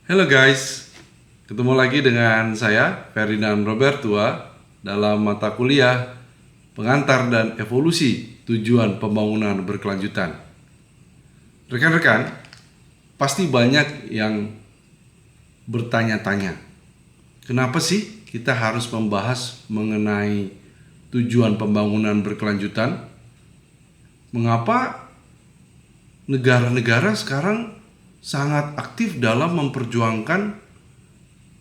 Halo guys, ketemu lagi dengan saya Ferdinand Robertua dalam mata kuliah Pengantar dan Evolusi Tujuan Pembangunan Berkelanjutan. Rekan-rekan, pasti banyak yang bertanya-tanya, kenapa sih kita harus membahas mengenai tujuan pembangunan berkelanjutan? Mengapa negara-negara sekarang sangat aktif dalam memperjuangkan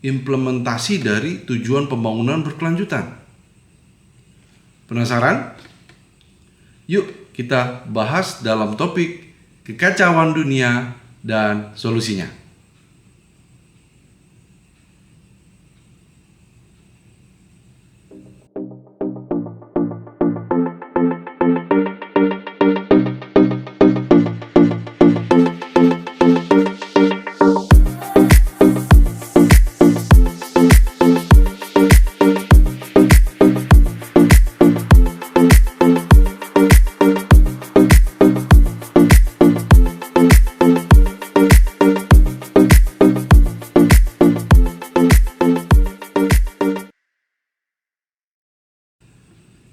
implementasi dari tujuan pembangunan berkelanjutan? Penasaran? Yuk kita bahas dalam topik kekacauan dunia dan solusinya.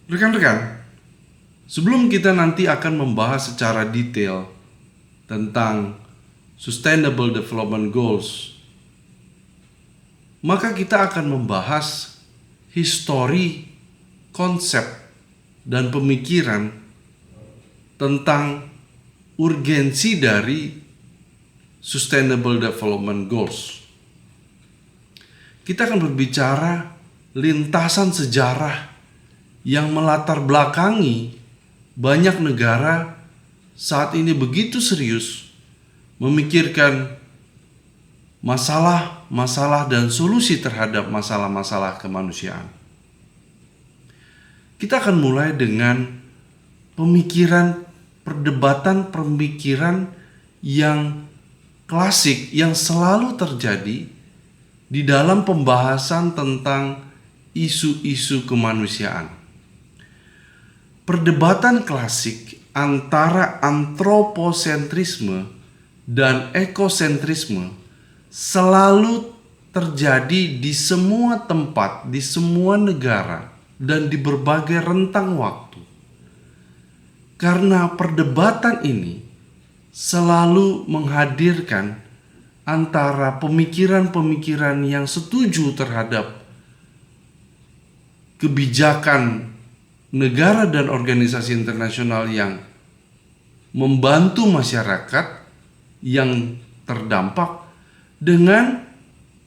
Rekan-rekan, sebelum kita nanti akan membahas secara detail tentang Sustainable Development Goals, maka kita akan membahas histori, konsep, dan pemikiran tentang urgensi dari Sustainable Development Goals. Kita akan berbicara lintasan sejarah yang melatar belakangi banyak negara saat ini begitu serius memikirkan masalah-masalah dan solusi terhadap masalah-masalah kemanusiaan. Kita akan mulai dengan perdebatan yang klasik yang selalu terjadi di dalam pembahasan tentang isu-isu kemanusiaan. Perdebatan klasik antara antroposentrisme dan ekosentrisme selalu terjadi di semua tempat, di semua negara, dan di berbagai rentang waktu. Karena perdebatan ini selalu menghadirkan antara pemikiran-pemikiran yang setuju terhadap kebijakan negara dan organisasi internasional yang membantu masyarakat yang terdampak dengan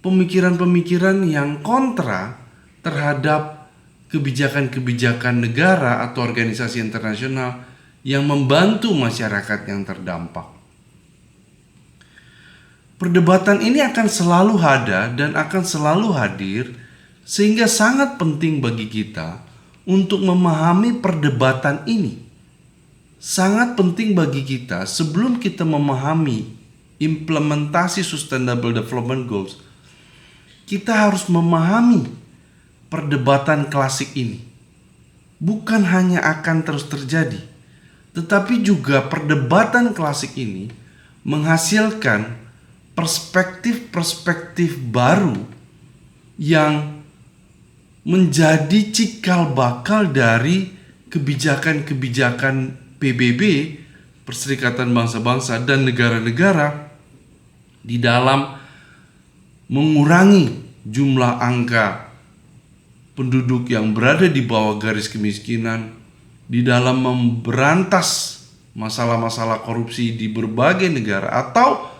pemikiran-pemikiran yang kontra terhadap kebijakan-kebijakan negara atau organisasi internasional yang membantu masyarakat yang terdampak. Perdebatan ini akan selalu ada dan akan selalu hadir, sehingga sangat penting bagi kita untuk memahami perdebatan ini. Sangat penting bagi kita sebelum kita memahami implementasi Sustainable Development Goals, kita harus memahami perdebatan klasik ini. Bukan hanya akan terus terjadi, tetapi juga perdebatan klasik ini menghasilkan perspektif-perspektif baru yang menjadi cikal bakal dari kebijakan-kebijakan PBB, Perserikatan Bangsa-Bangsa dan negara-negara di dalam mengurangi jumlah angka penduduk yang berada di bawah garis kemiskinan, di dalam memberantas masalah-masalah korupsi di berbagai negara, atau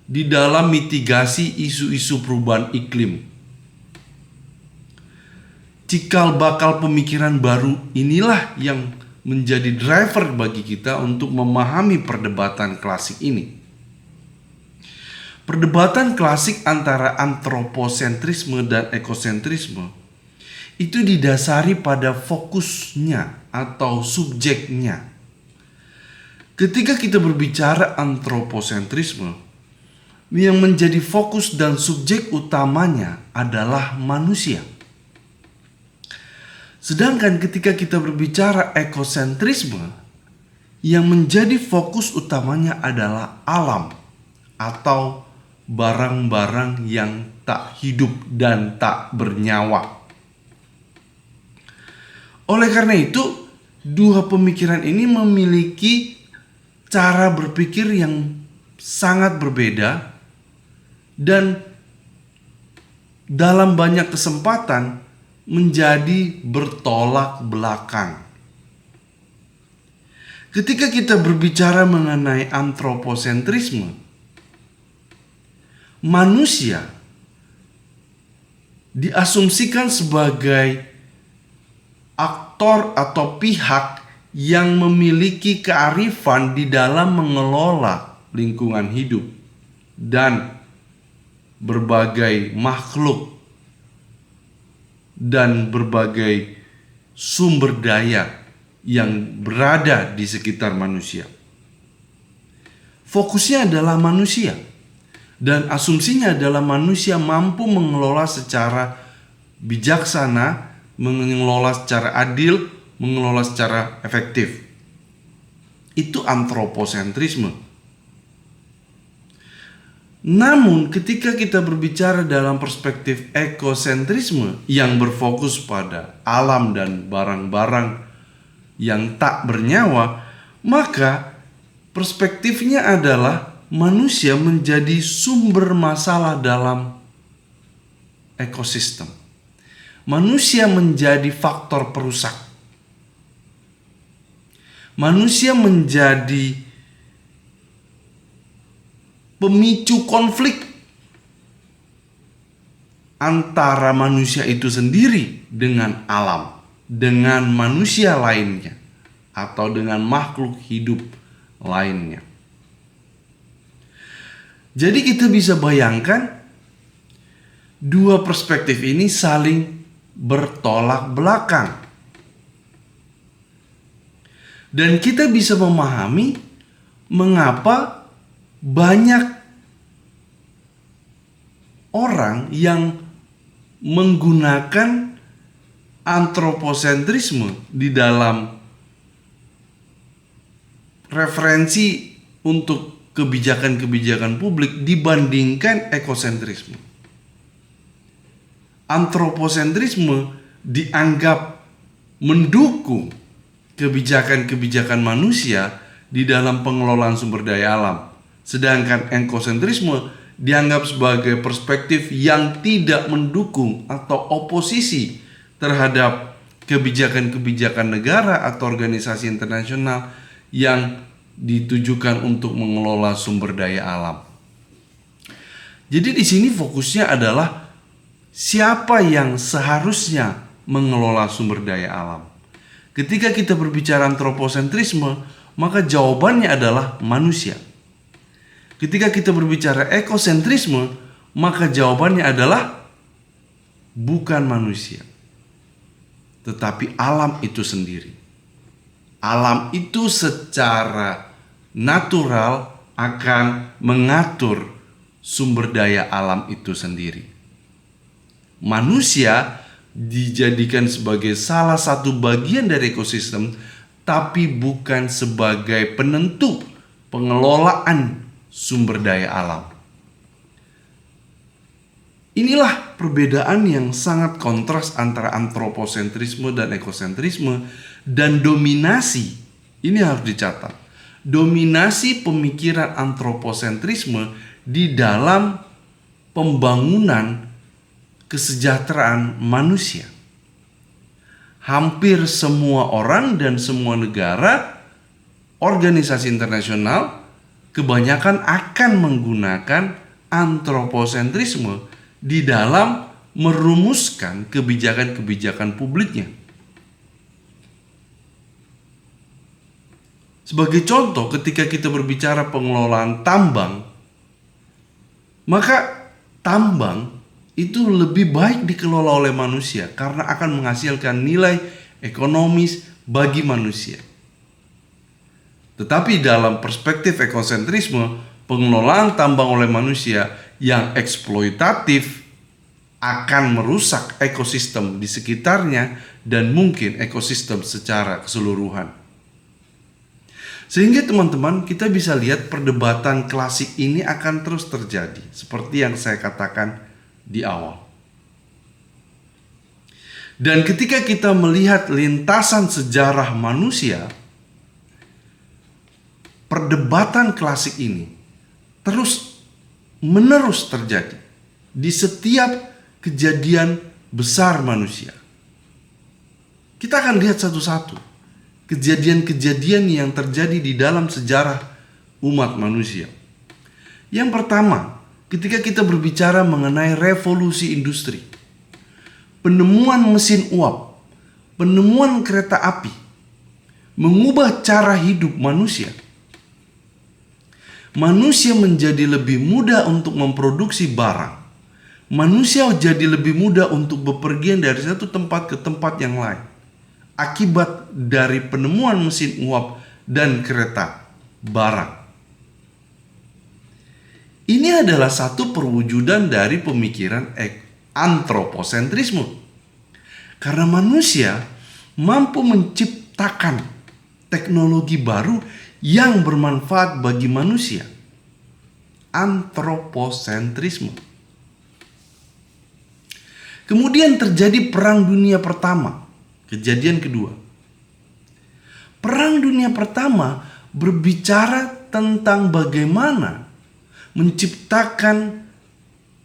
di dalam mitigasi isu-isu perubahan iklim. Cikal bakal pemikiran baru inilah yang menjadi driver bagi kita untuk memahami perdebatan klasik ini. Perdebatan klasik antara antroposentrisme dan ekosentrisme itu didasari pada fokusnya atau subjeknya. Ketika kita berbicara antroposentrisme, yang menjadi fokus dan subjek utamanya adalah manusia. Sedangkan ketika kita berbicara ekosentrisme, yang menjadi fokus utamanya adalah alam atau barang-barang yang tak hidup dan tak bernyawa. Oleh karena itu, dua pemikiran ini memiliki cara berpikir yang sangat berbeda, dan dalam banyak kesempatan menjadi bertolak belakang. Ketika kita berbicara mengenai antroposentrisme, manusia diasumsikan sebagai aktor atau pihak yang memiliki kearifan di dalam mengelola lingkungan hidup dan berbagai makhluk dan berbagai sumber daya yang berada di sekitar manusia. Fokusnya adalah manusia, dan asumsinya adalah manusia mampu mengelola secara bijaksana, mengelola secara adil, mengelola secara efektif. Itu antroposentrisme. Namun ketika kita berbicara dalam perspektif ekosentrisme yang berfokus pada alam dan barang-barang yang tak bernyawa, maka perspektifnya adalah manusia menjadi sumber masalah dalam ekosistem. Manusia menjadi faktor perusak. Manusia menjadi pemicu konflik antara manusia itu sendiri dengan alam, dengan manusia lainnya, atau dengan makhluk hidup lainnya. Jadi kita bisa bayangkan dua perspektif ini saling bertolak belakang. Dan kita bisa memahami mengapa banyak orang yang menggunakan antroposentrisme di dalam referensi untuk kebijakan-kebijakan publik dibandingkan ekosentrisme. Antroposentrisme dianggap mendukung kebijakan-kebijakan manusia di dalam pengelolaan sumber daya alam, sedangkan ekosentrisme dianggap sebagai perspektif yang tidak mendukung atau oposisi terhadap kebijakan-kebijakan negara atau organisasi internasional yang ditujukan untuk mengelola sumber daya alam. Jadi di sini fokusnya adalah siapa yang seharusnya mengelola sumber daya alam. Ketika kita berbicara antroposentrisme, maka jawabannya adalah manusia. Ketika kita berbicara ekosentrisme, maka jawabannya adalah bukan manusia, tetapi alam itu sendiri. Alam itu secara natural akan mengatur sumber daya alam itu sendiri. Manusia dijadikan sebagai salah satu bagian dari ekosistem, tapi bukan sebagai penentu pengelolaan sumber daya alam. Inilah perbedaan yang sangat kontras antara antroposentrisme dan ekosentrisme, dan dominasi, ini harus dicatat, dominasi pemikiran antroposentrisme di dalam pembangunan kesejahteraan manusia. Hampir semua orang dan semua negara, organisasi internasional, kebanyakan akan menggunakan antroposentrisme di dalam merumuskan kebijakan-kebijakan publiknya. Sebagai contoh, ketika kita berbicara pengelolaan tambang, maka tambang itu lebih baik dikelola oleh manusia karena akan menghasilkan nilai ekonomis bagi manusia. Tetapi dalam perspektif ekosentrisme, pengelolaan tambang oleh manusia yang eksploitatif akan merusak ekosistem di sekitarnya dan mungkin ekosistem secara keseluruhan. Sehingga teman-teman, kita bisa lihat perdebatan klasik ini akan terus terjadi seperti yang saya katakan di awal. Dan ketika kita melihat lintasan sejarah manusia, perdebatan klasik ini terus menerus terjadi di setiap kejadian besar manusia. Kita akan lihat satu-satu kejadian-kejadian yang terjadi di dalam sejarah umat manusia. Yang pertama, ketika kita berbicara mengenai revolusi industri, penemuan mesin uap, penemuan kereta api, mengubah cara hidup manusia. Manusia menjadi lebih mudah untuk memproduksi barang. Manusia jadi lebih mudah untuk bepergian dari satu tempat ke tempat yang lain. Akibat dari penemuan mesin uap dan kereta barang. Ini adalah satu perwujudan dari pemikiran antroposentrisme. Karena manusia mampu menciptakan teknologi baru yang bermanfaat bagi manusia. Antroposentrisme. Kemudian terjadi Perang Dunia Pertama. Kejadian kedua. Perang Dunia Pertama berbicara tentang bagaimana menciptakan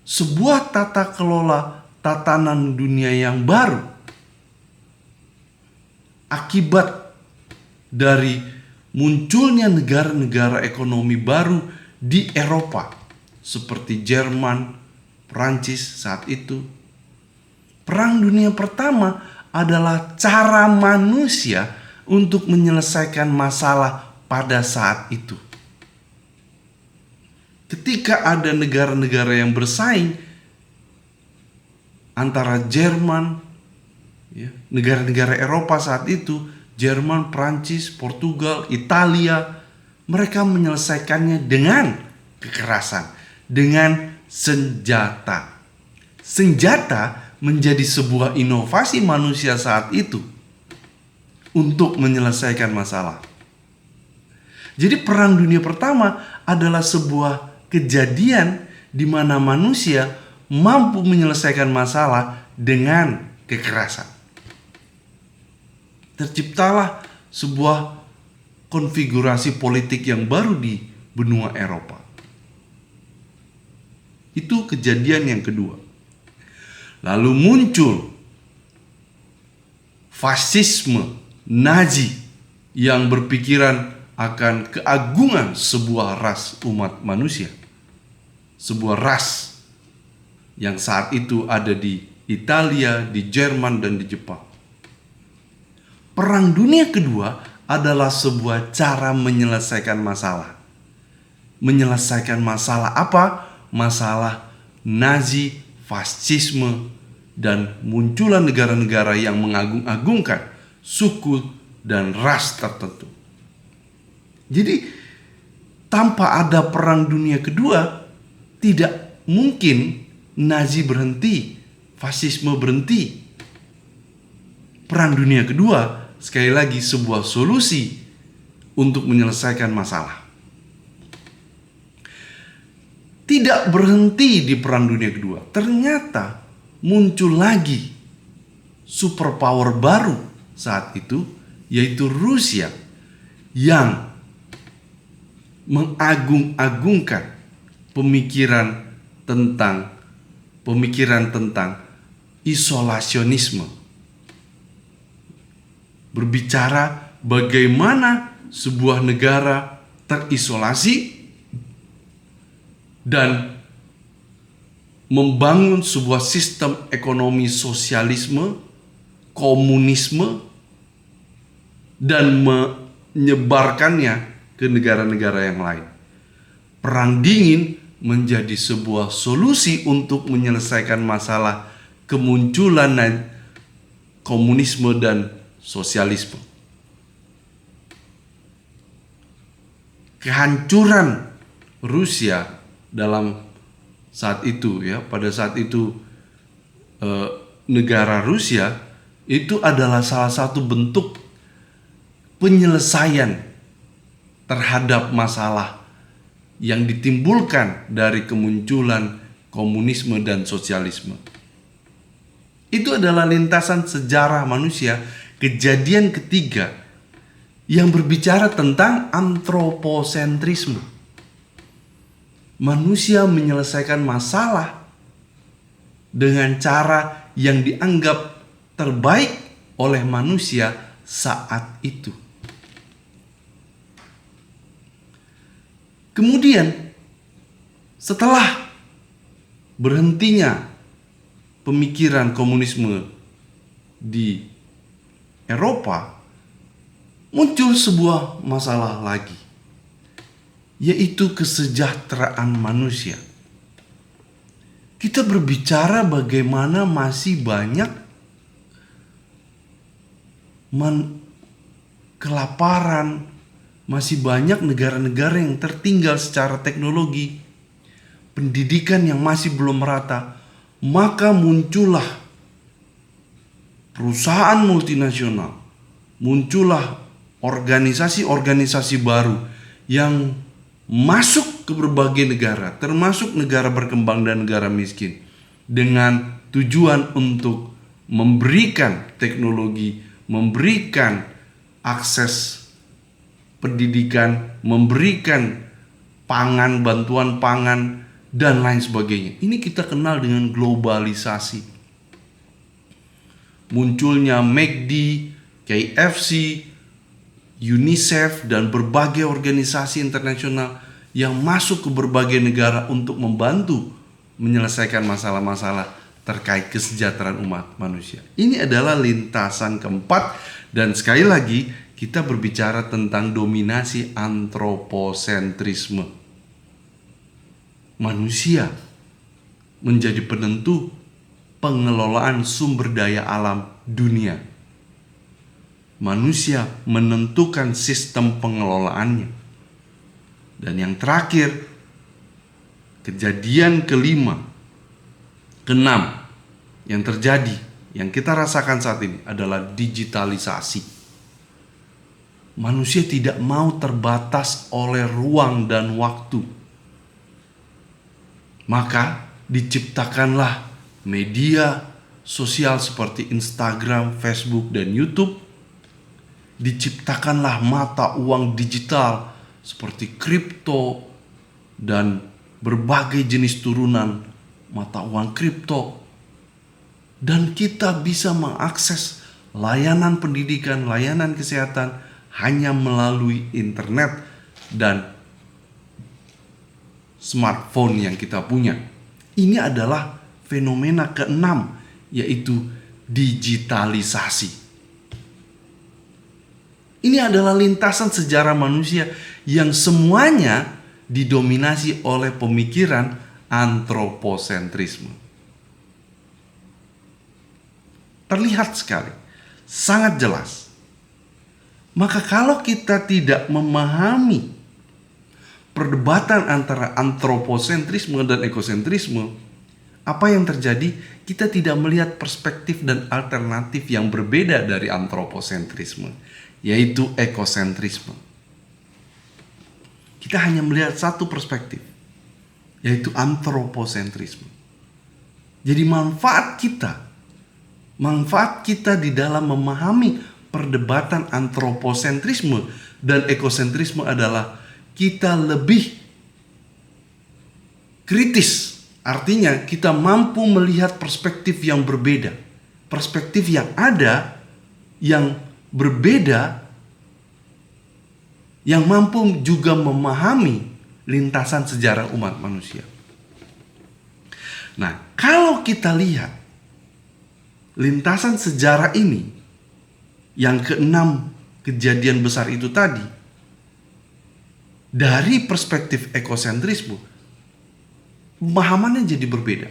sebuah tata kelola tatanan dunia yang baru. Akibat dari munculnya negara-negara ekonomi baru di Eropa seperti Jerman, Prancis saat itu. Perang Dunia Pertama adalah cara manusia untuk menyelesaikan masalah pada saat itu. Ketika ada negara-negara yang bersaing antara Jerman, negara-negara Eropa saat itu, Jerman, Prancis, Portugal, Italia, mereka menyelesaikannya dengan kekerasan, dengan senjata. Senjata menjadi sebuah inovasi manusia saat itu untuk menyelesaikan masalah. Jadi Perang Dunia Pertama adalah sebuah kejadian di mana manusia mampu menyelesaikan masalah dengan kekerasan. Terciptalah sebuah konfigurasi politik yang baru di benua Eropa. Itu kejadian yang kedua. Lalu muncul fasisme Nazi yang berpikiran akan keagungan sebuah ras umat manusia. Sebuah ras yang saat itu ada di Italia, di Jerman, dan di Jepang. Perang Dunia Kedua adalah sebuah cara menyelesaikan masalah. Menyelesaikan masalah apa? Masalah Nazi, fasisme, dan munculan negara-negara yang mengagung-agungkan suku dan ras tertentu. Jadi tanpa ada Perang Dunia Kedua, tidak mungkin Nazi berhenti, fasisme berhenti. Perang Dunia Kedua sekali lagi sebuah solusi untuk menyelesaikan masalah. Tidak berhenti di Perang Dunia Kedua. Ternyata muncul lagi superpower baru saat itu, yaitu Rusia, yang mengagung-agungkan pemikiran tentang isolasionisme. Berbicara bagaimana sebuah negara terisolasi dan membangun sebuah sistem ekonomi sosialisme, komunisme, dan menyebarkannya ke negara-negara yang lain. Perang dingin menjadi sebuah solusi untuk menyelesaikan masalah kemunculan komunisme dan sosialisme. Kehancuran Rusia dalam saat itu, pada saat itu negara Rusia itu adalah salah satu bentuk penyelesaian terhadap masalah yang ditimbulkan dari kemunculan komunisme dan sosialisme. Itu adalah lintasan sejarah manusia, kejadian ketiga yang berbicara tentang antroposentrisme. Manusia menyelesaikan masalah dengan cara yang dianggap terbaik oleh manusia saat itu. Kemudian, setelah berhentinya pemikiran komunisme di Eropa, muncul sebuah masalah lagi, yaitu kesejahteraan manusia. Kita berbicara bagaimana masih banyak kelaparan, masih banyak negara-negara yang tertinggal secara teknologi, pendidikan yang masih belum merata. Maka muncullah perusahaan multinasional, muncullah organisasi-organisasi baru yang masuk ke berbagai negara, termasuk negara berkembang dan negara miskin, dengan tujuan untuk memberikan teknologi, memberikan akses pendidikan, memberikan pangan, bantuan pangan, dan lain sebagainya. Ini kita kenal dengan globalisasi. Munculnya McD, KFC, UNICEF, dan berbagai organisasi internasional yang masuk ke berbagai negara untuk membantu menyelesaikan masalah-masalah terkait kesejahteraan umat manusia. Ini adalah lintasan keempat, dan sekali lagi kita berbicara tentang dominasi antroposentrisme. Manusia menjadi penentu pengelolaan sumber daya alam dunia. Manusia menentukan sistem pengelolaannya. Dan yang terakhir, kejadian keenam yang terjadi, yang kita rasakan saat ini adalah digitalisasi. Manusia tidak mau terbatas oleh ruang dan waktu. Maka diciptakanlah media sosial seperti Instagram, Facebook, dan YouTube. Diciptakanlah mata uang digital seperti kripto dan berbagai jenis turunan mata uang kripto. Dan kita bisa mengakses layanan pendidikan, layanan kesehatan hanya melalui internet dan smartphone yang kita punya. Ini adalah fenomena keenam, yaitu digitalisasi. Ini adalah lintasan sejarah manusia yang semuanya didominasi oleh pemikiran antroposentrisme. Terlihat sekali, sangat jelas. Maka kalau kita tidak memahami perdebatan antara antroposentrisme dan ekosentrisme, apa yang terjadi? Kita tidak melihat perspektif dan alternatif yang berbeda dari antroposentrisme, yaitu ekosentrisme. Kita hanya melihat satu perspektif, yaitu antroposentrisme. Jadi manfaat kita di dalam memahami perdebatan antroposentrisme dan ekosentrisme adalah kita lebih kritis. Artinya kita mampu melihat perspektif yang berbeda. Perspektif yang ada, yang berbeda, yang mampu juga memahami lintasan sejarah umat manusia. Nah, kalau kita lihat lintasan sejarah ini, yang keenam kejadian besar itu tadi, dari perspektif ekosentrisme, pemahamannya jadi berbeda.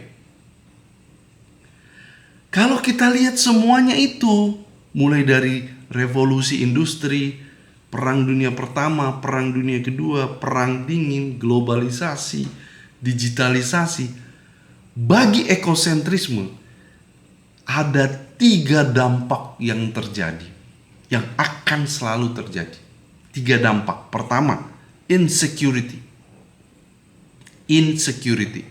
Kalau kita lihat semuanya itu, mulai dari revolusi industri, perang dunia pertama, perang dunia kedua, perang dingin, globalisasi, digitalisasi, bagi ekosentrisme ada 3 dampak yang terjadi, yang akan selalu terjadi. 3 dampak. Pertama, insecurity. Insecurity.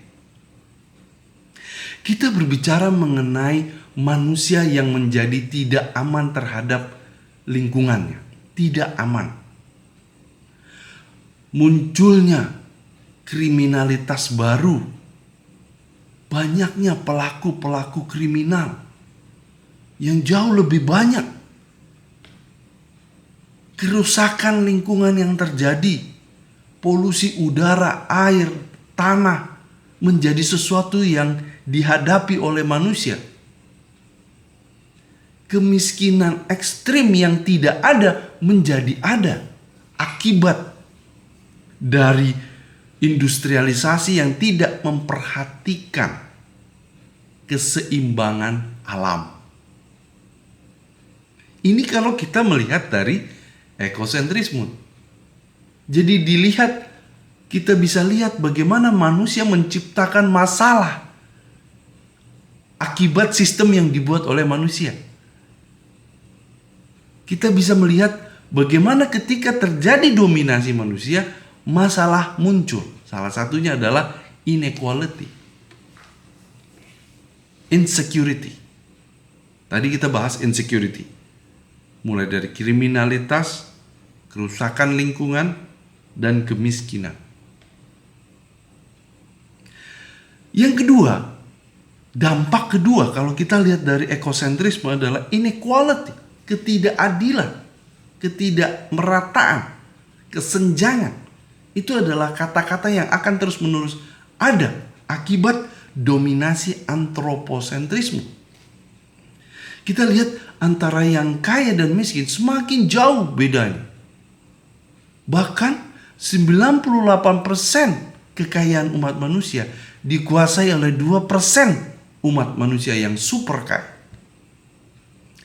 Kita berbicara mengenai manusia yang menjadi tidak aman terhadap lingkungannya, tidak aman. Munculnya kriminalitas baru, banyaknya pelaku-pelaku kriminal yang jauh lebih banyak. Kerusakan lingkungan yang terjadi, polusi udara, air, tanah menjadi sesuatu yang dihadapi oleh manusia. Kemiskinan ekstrim yang tidak ada menjadi ada akibat dari industrialisasi yang tidak memperhatikan keseimbangan alam. Ini kalau kita melihat dari ekosentrisme. Jadi kita bisa lihat bagaimana manusia menciptakan masalah akibat sistem yang dibuat oleh manusia. Kita bisa melihat bagaimana ketika terjadi dominasi manusia, masalah muncul. Salah satunya adalah inequality, insecurity. Tadi kita bahas insecurity, mulai dari kriminalitas, kerusakan lingkungan, dan kemiskinan. Yang kedua, dampak kedua kalau kita lihat dari ekosentrisme adalah inequality, ketidakadilan, ketidakmerataan, kesenjangan. Itu adalah kata-kata yang akan terus-menerus ada akibat dominasi antroposentrisme. Kita lihat antara yang kaya dan miskin semakin jauh bedanya. Bahkan 98% kekayaan umat manusia dikuasai oleh 2% umat manusia yang super kaya.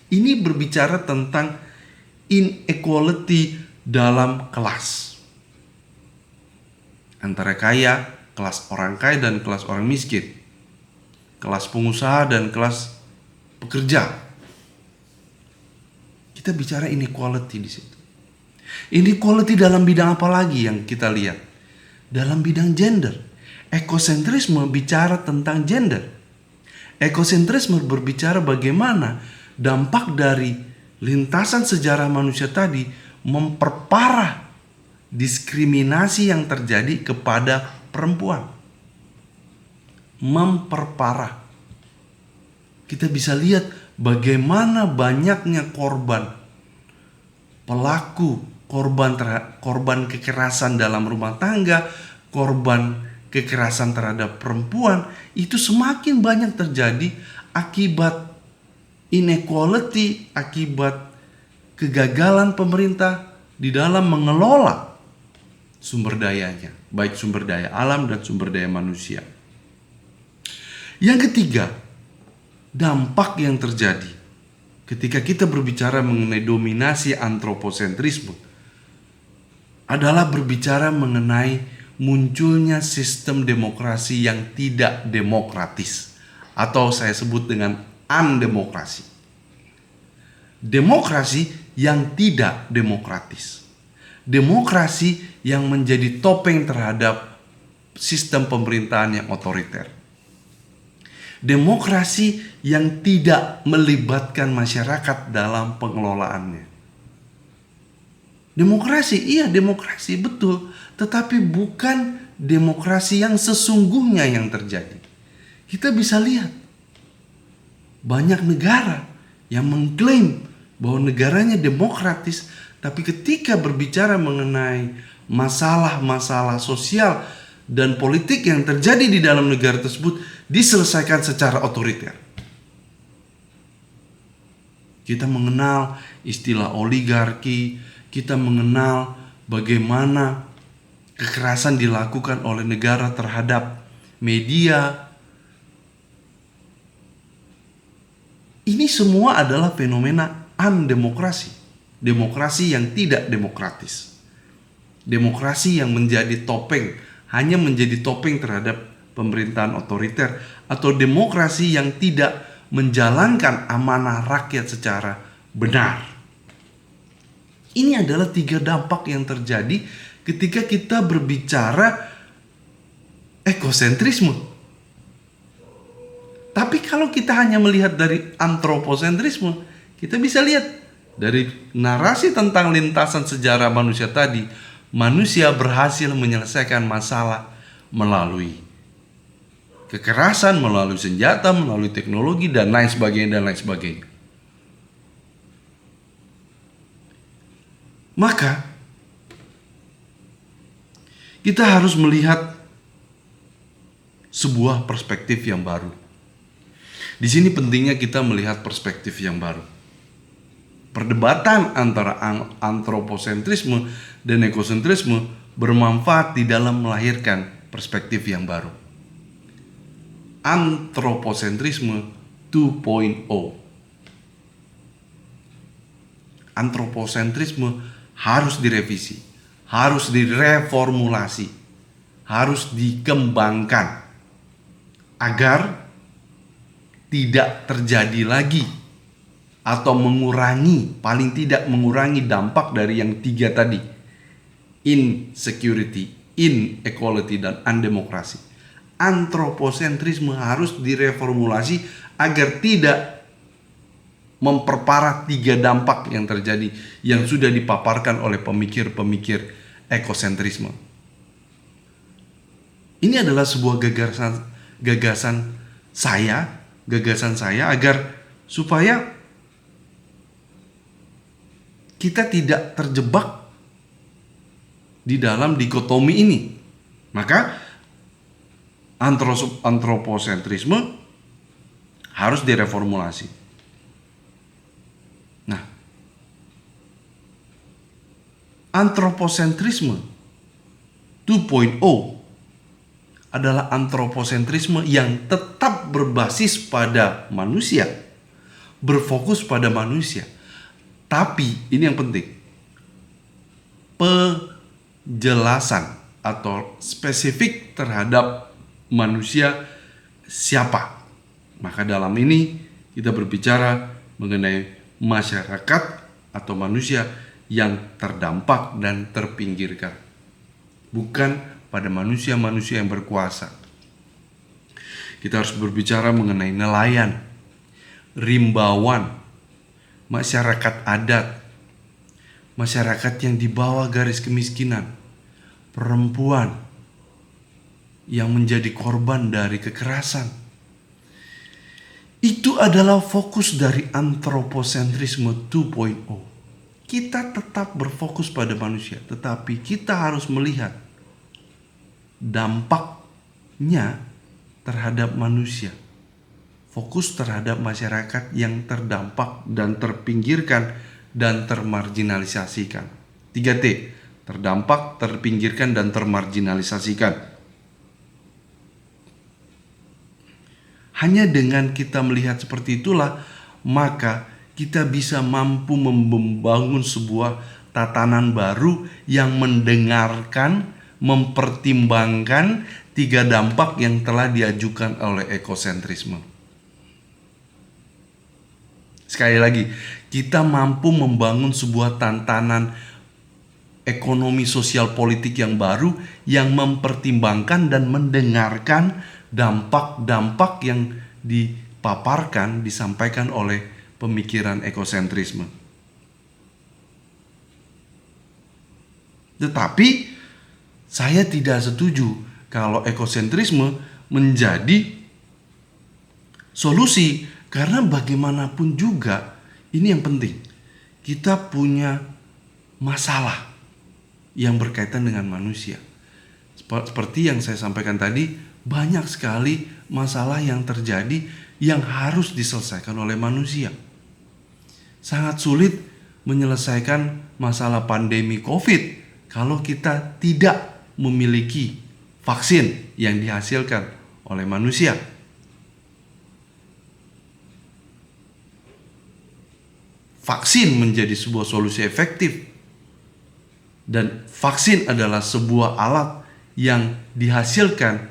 Ini berbicara tentang inequality dalam kelas. Antara kelas orang kaya dan kelas orang miskin. Kelas pengusaha dan kelas pekerja. Kita bicara inequality di situ. Inequality dalam bidang apa lagi yang kita lihat? Dalam bidang gender. Ekosentrisme bicara tentang gender. Ekosentrisme berbicara bagaimana dampak dari lintasan sejarah manusia tadi memperparah diskriminasi yang terjadi kepada perempuan. Memperparah. Kita bisa lihat bagaimana banyaknya korban kekerasan dalam rumah tangga, korban kekerasan terhadap perempuan itu semakin banyak terjadi akibat inequality, akibat kegagalan pemerintah di dalam mengelola sumber dayanya, baik sumber daya alam dan sumber daya manusia. Yang ketiga, dampak yang terjadi ketika kita berbicara mengenai dominasi antroposentrisme adalah berbicara mengenai munculnya sistem demokrasi yang tidak demokratis, atau saya sebut dengan undemokrasi. Demokrasi yang tidak demokratis. Demokrasi yang menjadi topeng terhadap sistem pemerintahan yang otoriter. Demokrasi yang tidak melibatkan masyarakat dalam pengelolaannya. Demokrasi betul, tetapi bukan demokrasi yang sesungguhnya yang terjadi. Kita bisa lihat banyak negara yang mengklaim bahwa negaranya demokratis, tapi ketika berbicara mengenai masalah-masalah sosial dan politik yang terjadi di dalam negara tersebut diselesaikan secara otoriter. Kita mengenal istilah oligarki, kita mengenal bagaimana kekerasan dilakukan oleh negara terhadap media. Ini semua adalah fenomena undemokrasi, demokrasi yang tidak demokratis. Demokrasi yang menjadi topeng, hanya menjadi topeng terhadap pemerintahan otoriter, atau demokrasi yang tidak menjalankan amanah rakyat secara benar. Ini adalah 3 dampak yang terjadi ketika kita berbicara ekosentrisme. Tapi kalau kita hanya melihat dari antroposentrisme, kita bisa lihat dari narasi tentang lintasan sejarah manusia tadi, manusia berhasil menyelesaikan masalah melalui kekerasan, melalui senjata, melalui teknologi, dan lain sebagainya, dan lain sebagainya. Maka kita harus melihat sebuah perspektif yang baru. Di sini pentingnya kita melihat perspektif yang baru. Perdebatan antara antroposentrisme dan ekosentrisme bermanfaat di dalam melahirkan perspektif yang baru. Antroposentrisme 2.0. Antroposentrisme harus direvisi, harus direformulasi, harus dikembangkan agar tidak terjadi lagi atau mengurangi, paling tidak mengurangi dampak dari yang tiga tadi: insecurity, inequality, dan undemokrasi. Antroposentrisme harus direformulasi agar tidak memperparah tiga dampak yang terjadi yang sudah dipaparkan oleh pemikir-pemikir ekosentrisme. Ini adalah sebuah gagasan saya agar supaya kita tidak terjebak di dalam dikotomi ini. Maka antroposentrisme harus direformulasi. Nah, antroposentrisme 2.0 adalah antroposentrisme yang tetap berbasis pada manusia, berfokus pada manusia. Tapi ini yang penting, penjelasan atau spesifik terhadap manusia siapa. Maka dalam ini kita berbicara mengenai masyarakat atau manusia yang terdampak dan terpinggirkan, bukan pada manusia-manusia yang berkuasa. Kita harus berbicara mengenai nelayan, rimbawan, masyarakat adat, masyarakat yang di bawah garis kemiskinan, perempuan yang menjadi korban dari kekerasan. Itu adalah fokus dari antroposentrisme 2.0. Kita tetap berfokus pada manusia, tetapi kita harus melihat dampaknya terhadap manusia. Fokus terhadap masyarakat yang terdampak dan terpinggirkan dan termarginalisasikan. 3T, terdampak, terpinggirkan, dan termarginalisasikan. Hanya dengan kita melihat seperti itulah, maka kita bisa mampu membangun sebuah tatanan baru yang mendengarkan, mempertimbangkan tiga dampak yang telah diajukan oleh ekosentrisme. Sekali lagi, kita mampu membangun sebuah tatanan ekonomi sosial politik yang baru yang mempertimbangkan dan mendengarkan dampak-dampak yang dipaparkan, disampaikan oleh pemikiran ekosentrisme. Tetapi saya tidak setuju kalau ekosentrisme menjadi solusi, karena bagaimanapun juga ini yang penting. Kita punya masalah yang berkaitan dengan manusia. Seperti yang saya sampaikan tadi, banyak sekali masalah yang terjadi yang harus diselesaikan oleh manusia. Sangat sulit menyelesaikan masalah pandemi COVID kalau kita tidak memiliki vaksin yang dihasilkan oleh manusia. Vaksin menjadi sebuah solusi efektif, dan vaksin adalah sebuah alat yang dihasilkan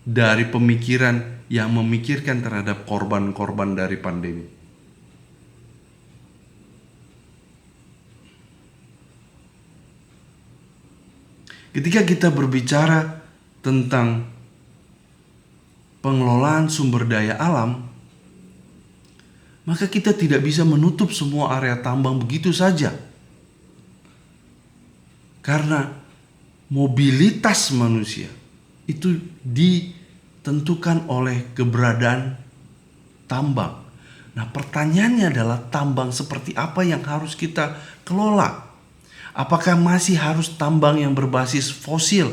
dari pemikiran yang memikirkan terhadap korban-korban dari pandemi. Ketika kita berbicara tentang pengelolaan sumber daya alam, maka kita tidak bisa menutup semua area tambang begitu saja. Karena mobilitas manusia itu ditentukan oleh keberadaan tambang. Nah, pertanyaannya adalah tambang seperti apa yang harus kita kelola? Apakah masih harus tambang yang berbasis fosil?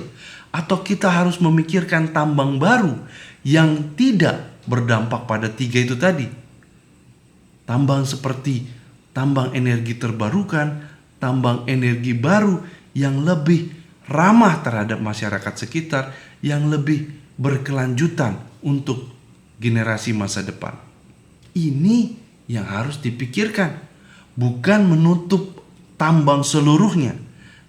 Atau kita harus memikirkan tambang baru yang tidak berdampak pada tiga itu tadi? Tambang seperti tambang energi terbarukan, tambang energi baru yang lebih ramah terhadap masyarakat sekitar, yang lebih berkelanjutan untuk generasi masa depan. Ini yang harus dipikirkan, bukan menutup tambang seluruhnya,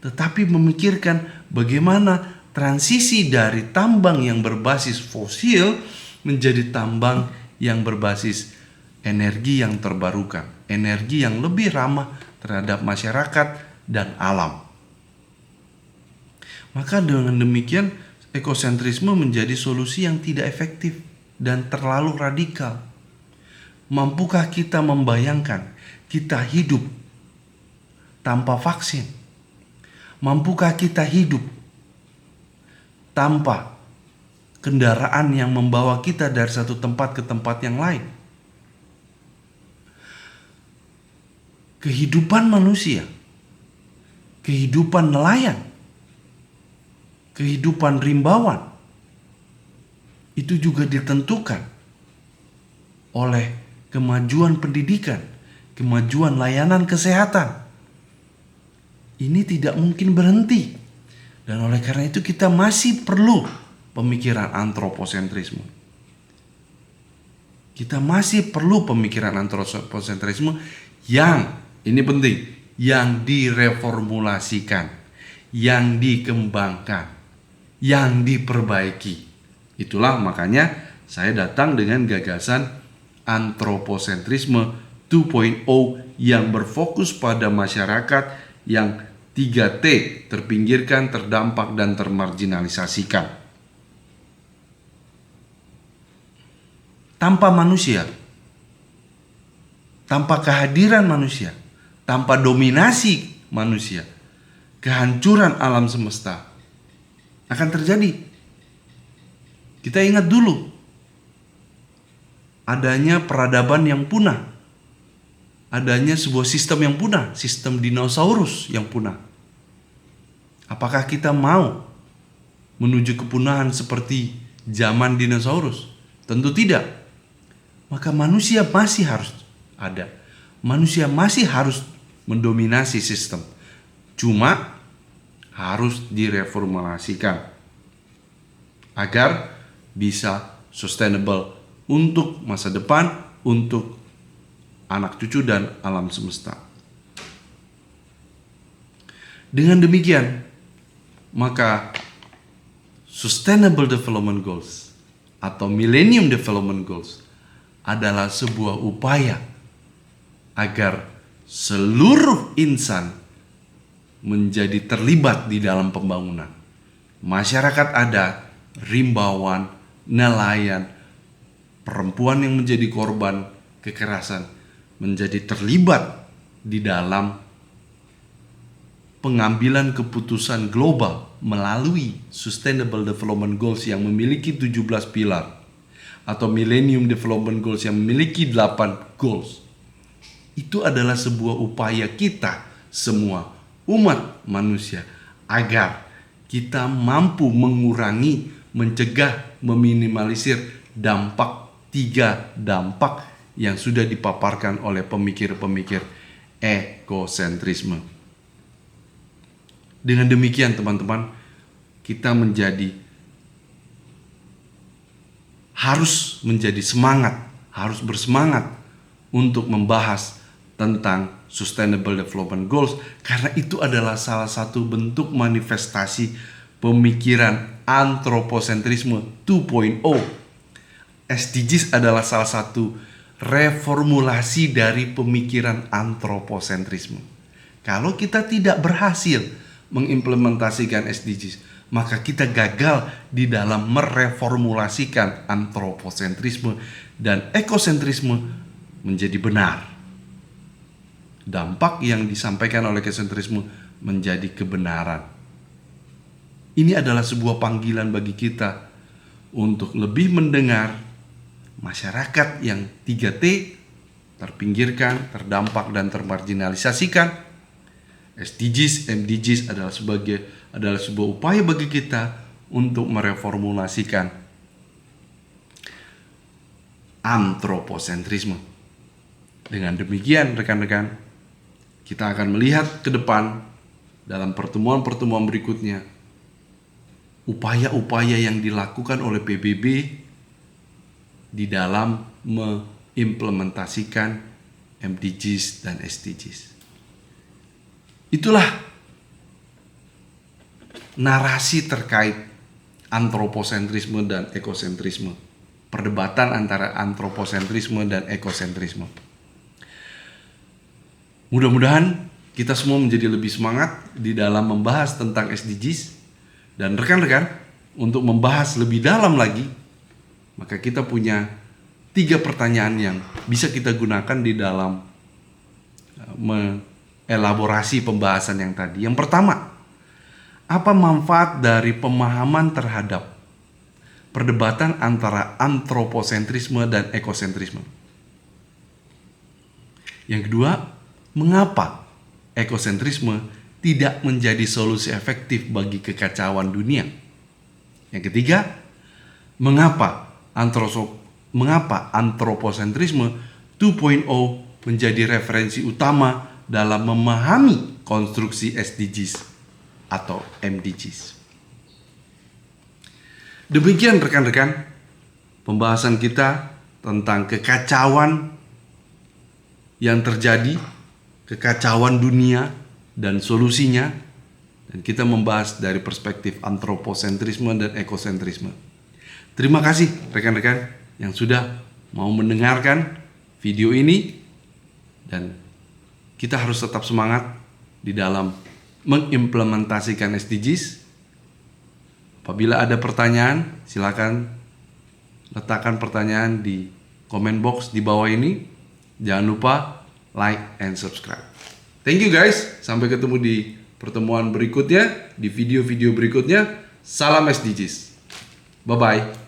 tetapi memikirkan bagaimana transisi dari tambang yang berbasis fosil menjadi tambang yang berbasis energi yang terbarukan, energi yang lebih ramah terhadap masyarakat dan alam. Maka dengan demikian, ekosentrisme menjadi solusi yang tidak efektif dan terlalu radikal. Mampukah kita membayangkan kita hidup tanpa vaksin? Mampukah kita hidup tanpa kendaraan yang membawa kita dari satu tempat ke tempat yang lain? Kehidupan manusia, kehidupan nelayan, kehidupan rimbawan itu juga ditentukan oleh kemajuan pendidikan, kemajuan layanan kesehatan. Ini tidak mungkin berhenti. Dan oleh karena itu kita masih perlu pemikiran antroposentrisme. Kita masih perlu pemikiran antroposentrisme yang, ini penting, yang direformulasikan, yang dikembangkan, yang diperbaiki. Itulah makanya saya datang dengan gagasan antroposentrisme 2.0 yang berfokus pada masyarakat yang 3T, terpinggirkan, terdampak, dan termarginalisasikan. Tanpa manusia, tanpa kehadiran manusia, tanpa dominasi manusia, kehancuran alam semesta akan terjadi. Kita ingat dulu, adanya peradaban yang punah, adanya sebuah sistem yang punah, sistem dinosaurus yang punah. Apakah kita mau menuju kepunahan seperti zaman dinosaurus? Tentu tidak. Maka manusia masih harus ada. Manusia masih harus mendominasi sistem. Cuma harus direformulasikan agar bisa sustainable untuk masa depan, untuk anak cucu dan alam semesta. Dengan demikian, maka Sustainable Development Goals atau Millennium Development Goals adalah sebuah upaya agar seluruh insan menjadi terlibat di dalam pembangunan. Masyarakat adat, rimbawan, nelayan, perempuan yang menjadi korban kekerasan menjadi terlibat di dalam pengambilan keputusan global melalui Sustainable Development Goals yang memiliki 17 pilar atau Millennium Development Goals yang memiliki 8 goals. Itu adalah sebuah upaya kita semua umat manusia agar kita mampu mengurangi, mencegah, meminimalisir tiga dampak yang sudah dipaparkan oleh pemikir-pemikir ekosentrisme. Dengan demikian teman-teman, kita harus bersemangat untuk membahas tentang Sustainable Development Goals, karena itu adalah salah satu bentuk manifestasi pemikiran antroposentrisme 2.0. SDGs adalah salah satu reformulasi dari pemikiran antroposentrisme. Kalau kita tidak berhasil mengimplementasikan SDGs, maka kita gagal di dalam mereformulasikan antroposentrisme dan ekosentrisme menjadi benar. Dampak yang disampaikan oleh ekosentrisme menjadi kebenaran. Ini adalah sebuah panggilan bagi kita untuk lebih mendengar masyarakat yang 3T, terpinggirkan, terdampak, dan termarginalisasikan. SDGs, MDGs adalah sebuah upaya bagi kita untuk mereformulasikan antroposentrisme. Dengan demikian, rekan-rekan, kita akan melihat ke depan dalam pertemuan-pertemuan berikutnya upaya-upaya yang dilakukan oleh PBB di dalam mengimplementasikan MDGs dan SDGs. Itulah narasi terkait antroposentrisme dan ekosentrisme. Perdebatan antara antroposentrisme dan ekosentrisme. Mudah-mudahan kita semua menjadi lebih semangat di dalam membahas tentang SDGs. Dan rekan-rekan, untuk membahas lebih dalam lagi, maka kita punya 3 pertanyaan yang bisa kita gunakan di dalam mengelaborasi pembahasan yang tadi. Yang pertama, apa manfaat dari pemahaman terhadap perdebatan antara antroposentrisme dan ekosentrisme? Yang kedua, mengapa ekosentrisme tidak menjadi solusi efektif bagi kekacauan dunia? Yang ketiga, mengapa antroposentrisme 2.0 menjadi referensi utama dalam memahami konstruksi SDGs atau MDGs? Demikian rekan-rekan pembahasan kita tentang kekacauan yang terjadi, kekacauan dunia dan solusinya, dan kita membahas dari perspektif antroposentrisme dan ekosentrisme. Terima kasih rekan-rekan yang sudah mau mendengarkan video ini, dan kita harus tetap semangat di dalam mengimplementasikan SDGs. Apabila ada pertanyaan, silakan letakkan pertanyaan di comment box di bawah ini. Jangan lupa like and subscribe. Thank you guys, sampai ketemu di pertemuan berikutnya, di video-video berikutnya. Salam SDGs. Bye-bye.